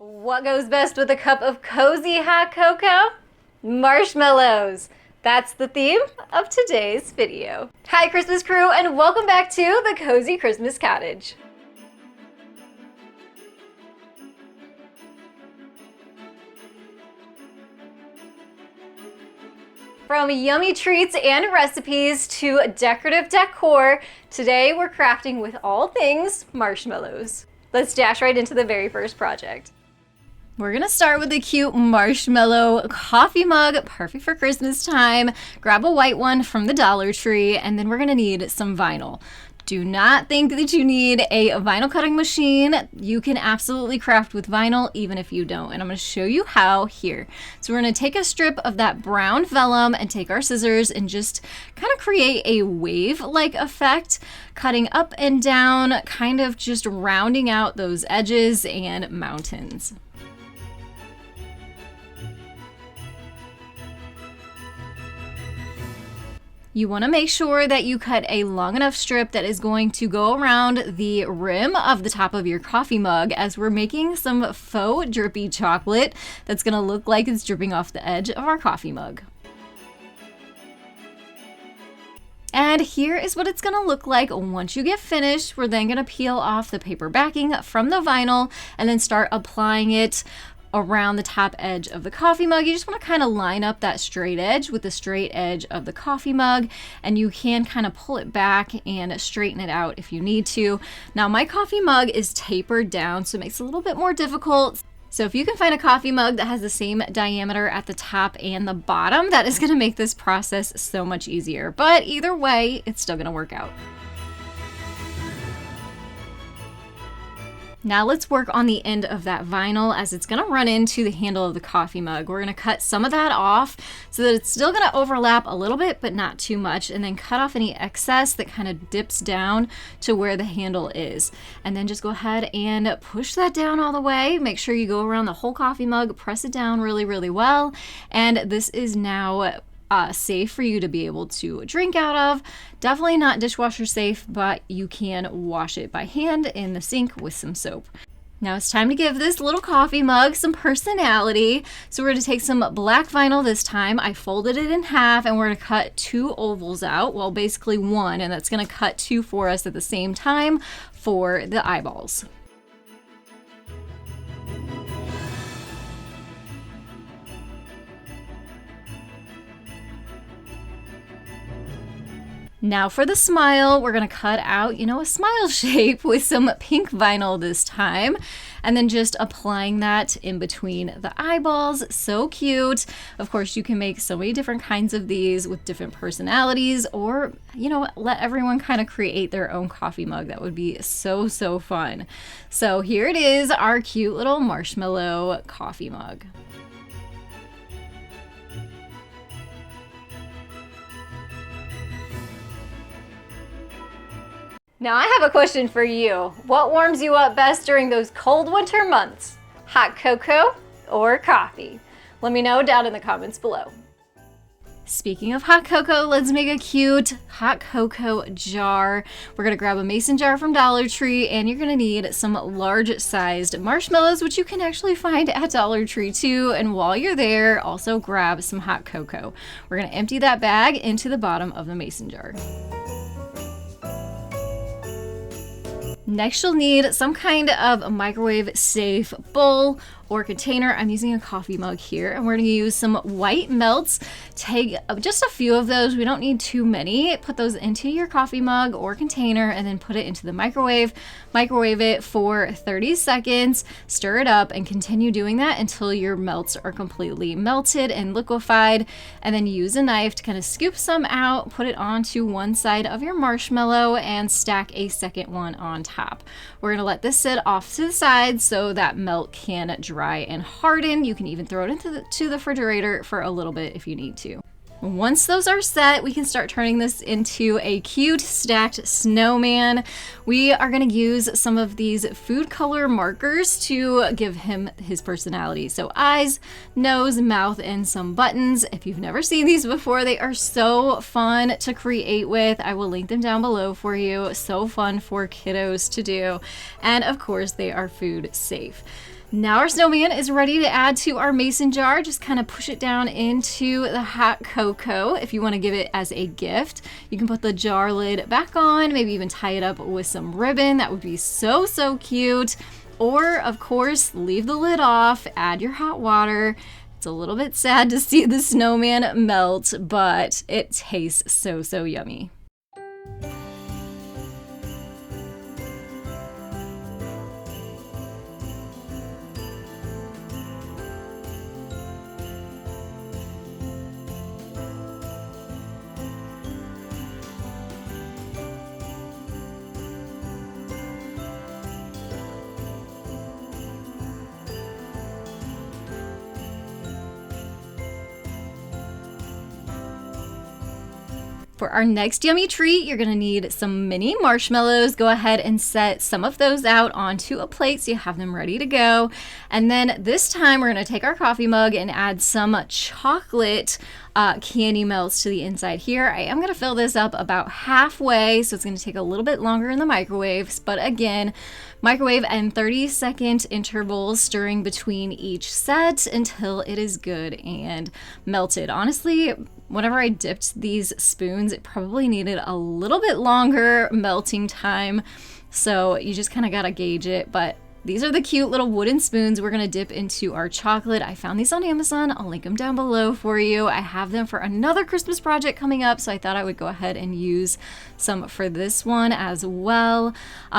What goes best with a cup of cozy hot cocoa? Marshmallows. That's the theme of today's video. Hi Christmas crew, and welcome back to the Cozy Christmas Cottage. From yummy treats and recipes to decorative decor, today we're crafting with all things marshmallows. Let's dash right into the very first project. We're gonna start with a cute marshmallow coffee mug, perfect for Christmas time. Grab a white one from the Dollar Tree, and then we're gonna need some vinyl. Do not think that you need a vinyl cutting machine. You can absolutely craft with vinyl even if you don't, and I'm going to show you how here. So we're going to take a strip of that brown vellum and take our scissors and just kind of create a wave-like effect, cutting up and down, kind of just rounding out those edges and mountains. You want to make sure that you cut a long enough strip that is going to go around the rim of the top of your coffee mug, as we're making some faux drippy chocolate that's going to look like it's dripping off the edge of our coffee mug. And here is what it's going to look like once you get finished. We're then going to peel off the paper backing from the vinyl and then start applying it around the top edge of the coffee mug. You just want to kind of line up that straight edge with the straight edge of the coffee mug, and you can kind of pull it back and straighten it out if you need to. Now my coffee mug is tapered down, so it makes it a little bit more difficult. So if you can find a coffee mug that has the same diameter at the top and the bottom, that is going to make this process so much easier. But either way, it's still going to work out. Now let's work on the end of that vinyl, as it's gonna run into the handle of the coffee mug. We're gonna cut some of that off so that it's still gonna overlap a little bit, but not too much, and then cut off any excess that kind of dips down to where the handle is. And then just go ahead and push that down all the way. Make sure you go around the whole coffee mug, press it down really, really well. And this is now safe for you to be able to drink out of. Definitely not dishwasher safe, but you can wash it by hand in the sink with some soap. Now it's time to give this little coffee mug some personality. So we're going to take some black vinyl this time. I folded it in half, and we're going to cut two ovals out. Well, basically one, and that's going to cut two for us at the same time for the eyeballs. Now for the smile, we're gonna cut out, a smile shape with some pink vinyl this time, and then just applying that in between the eyeballs. So cute. Of course, you can make so many different kinds of these with different personalities, or, let everyone kind of create their own coffee mug. That would be so, so fun. So here it is, our cute little marshmallow coffee mug. Now I have a question for you. What warms you up best during those cold winter months? Hot cocoa or coffee? Let me know down in the comments below. Speaking of hot cocoa, let's make a cute hot cocoa jar. We're gonna grab a mason jar from Dollar Tree, and you're gonna need some large sized marshmallows, which you can actually find at Dollar Tree too. And while you're there, also grab some hot cocoa. We're gonna empty that bag into the bottom of the mason jar. Next, you'll need some kind of a microwave safe bowl or container. I'm using a coffee mug here, and we're going to use some white melts. Take just a few of those. We don't need too many. Put those into your coffee mug or container, and then put it into the microwave. Microwave it for 30 seconds, stir it up, and continue doing that until your melts are completely melted and liquefied. And then use a knife to kind of scoop some out, put it onto one side of your marshmallow, and stack a second one on top. We're going to let this sit off to the side so that melt can dry and harden. You can even throw it into the refrigerator for a little bit if you need to. Once those are set, we can start turning this into a cute stacked snowman. We are going to use some of these food color markers to give him his personality. So eyes, nose, mouth, and some buttons. If you've never seen these before, they are so fun to create with. I will link them down below for you. So fun for kiddos to do. And of course, they are food safe. Now our snowman is ready to add to our mason jar. Just kind of push it down into the hot cocoa. If you want to give it as a gift, you can put the jar lid back on, maybe even tie it up with some ribbon. That would be so, so cute. Or, of course, leave the lid off, add your hot water. It's a little bit sad to see the snowman melt, but it tastes so, so yummy. For our next yummy treat, you're gonna need some mini marshmallows. Go ahead and set some of those out onto a plate so you have them ready to go. And then this time we're gonna take our coffee mug and add some chocolate candy melts to the inside here. I am gonna fill this up about halfway, so it's gonna take a little bit longer in the microwaves, but again, microwave and 30-second intervals, stirring between each set until it is good and melted. Honestly, whenever I dipped these spoons, it probably needed a little bit longer melting time, so you just kind of gotta gauge it. But these are the cute little wooden spoons we're gonna dip into our chocolate. I found these on Amazon. I'll link them down below for you. I have them for another Christmas project coming up, so I thought I would go ahead and use some for this one as well.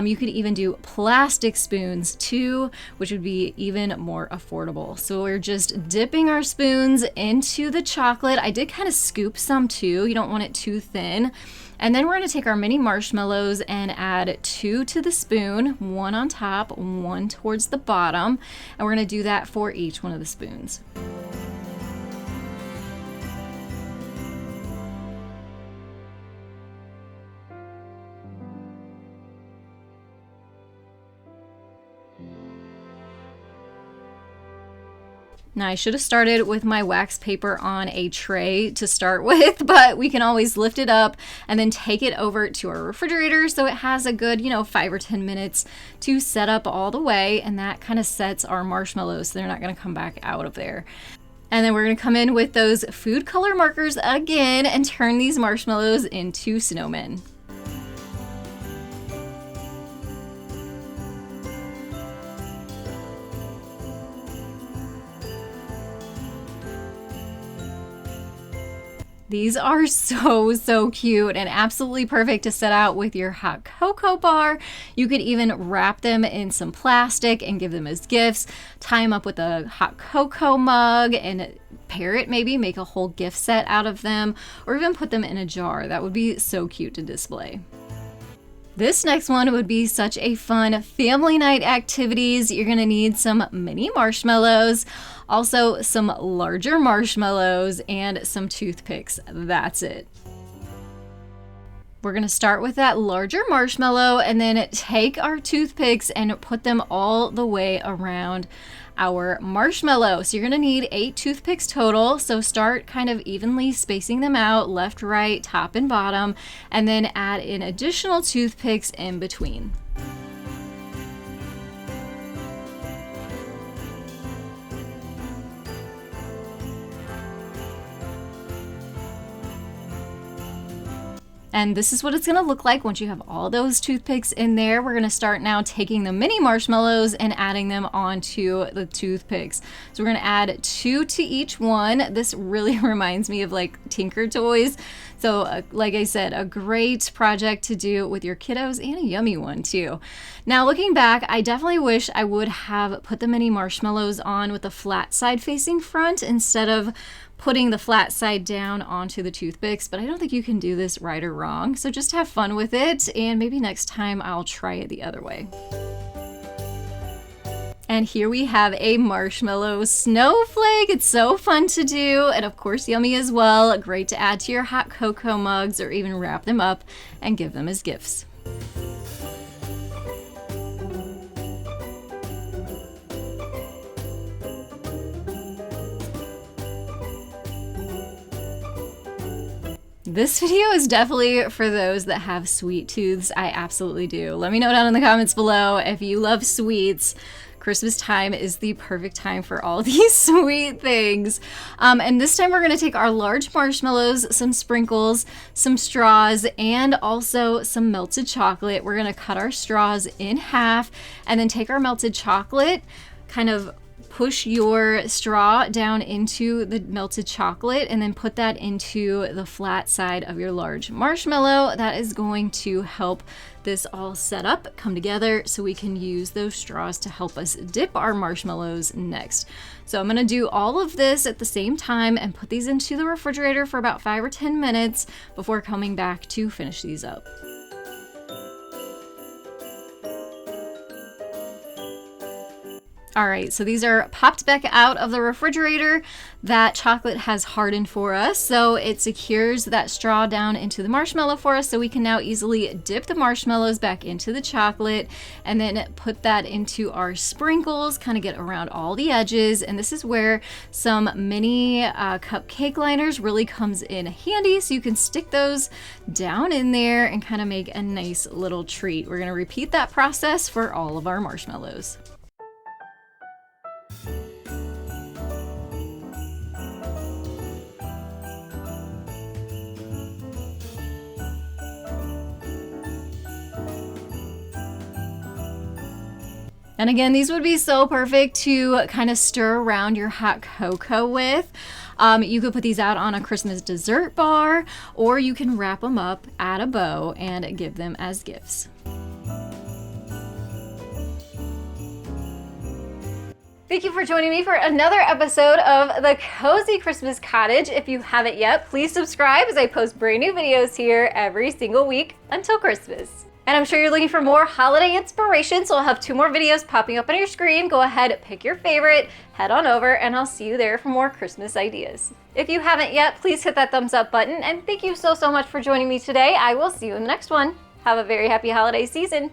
You could even do plastic spoons too, which would be even more affordable. So we're just dipping our spoons into the chocolate. I did kind of scoop some too. You don't want it too thin. And then we're going to take our mini marshmallows and add 2 to the spoon, 1 on top, 1 towards the bottom. And we're going to do that for each one of the spoons. Now I should have started with my wax paper on a tray to start with, but we can always lift it up and then take it over to our refrigerator so it has a good, 5 or 10 minutes to set up all the way, and that kind of sets our marshmallows so they're not going to come back out of there. And then we're going to come in with those food color markers again and turn these marshmallows into snowmen. These are so, so cute and absolutely perfect to set out with your hot cocoa bar. You could even wrap them in some plastic and give them as gifts, tie them up with a hot cocoa mug and pair it, maybe make a whole gift set out of them, or even put them in a jar. That would be so cute to display. This next one would be such a fun family night activities. You're gonna need some mini marshmallows, also some larger marshmallows, and some toothpicks. That's it. We're gonna start with that larger marshmallow and then take our toothpicks and put them all the way around our marshmallow. So you're gonna need 8 toothpicks total. So start kind of evenly spacing them out, left, right, top, and bottom, and then add in additional toothpicks in between. And this is what it's gonna look like once you have all those toothpicks in there. We're gonna start now taking the mini marshmallows and adding them onto the toothpicks. So we're gonna add 2 to each one. This really reminds me of like Tinker Toys. So like I said, a great project to do with your kiddos and a yummy one too. Now looking back, I definitely wish I would have put the mini marshmallows on with the flat side facing front instead of putting the flat side down onto the toothpicks, but I don't think you can do this right or wrong. So just have fun with it, and maybe next time I'll try it the other way. And here we have a marshmallow snowflake. It's so fun to do, and of course yummy as well. Great to add to your hot cocoa mugs or even wrap them up and give them as gifts. This video is definitely for those that have sweet tooths. I absolutely do. Let me know down in the comments below if you love sweets. Christmas time is the perfect time for all these sweet things. And this time we're gonna take our large marshmallows, some sprinkles, some straws, and also some melted chocolate. We're gonna cut our straws in half and then take our melted chocolate, kind of push your straw down into the melted chocolate and then put that into the flat side of your large marshmallow. That is going to help this all set up, come together, so we can use those straws to help us dip our marshmallows next. So I'm gonna do all of this at the same time and put these into the refrigerator for about 5 or 10 minutes before coming back to finish these up. All right, so these are popped back out of the refrigerator. That chocolate has hardened for us, so it secures that straw down into the marshmallow for us, so we can now easily dip the marshmallows back into the chocolate and then put that into our sprinkles, kind of get around all the edges. And this is where some mini cupcake liners really comes in handy, so you can stick those down in there and kind of make a nice little treat. We're gonna repeat that process for all of our marshmallows. And again, these would be so perfect to kind of stir around your hot cocoa with. You could put these out on a Christmas dessert bar, or you can wrap them up, add a bow, and give them as gifts. Thank you for joining me for another episode of The Cozy Christmas Cottage. If you haven't yet, please subscribe as I post brand new videos here every single week until Christmas. And I'm sure you're looking for more holiday inspiration, so I'll have 2 more videos popping up on your screen. Go ahead, pick your favorite, head on over, and I'll see you there for more Christmas ideas. If you haven't yet, please hit that thumbs up button, and thank you so much for joining me today. I will see you in the next one. Have a very happy holiday season.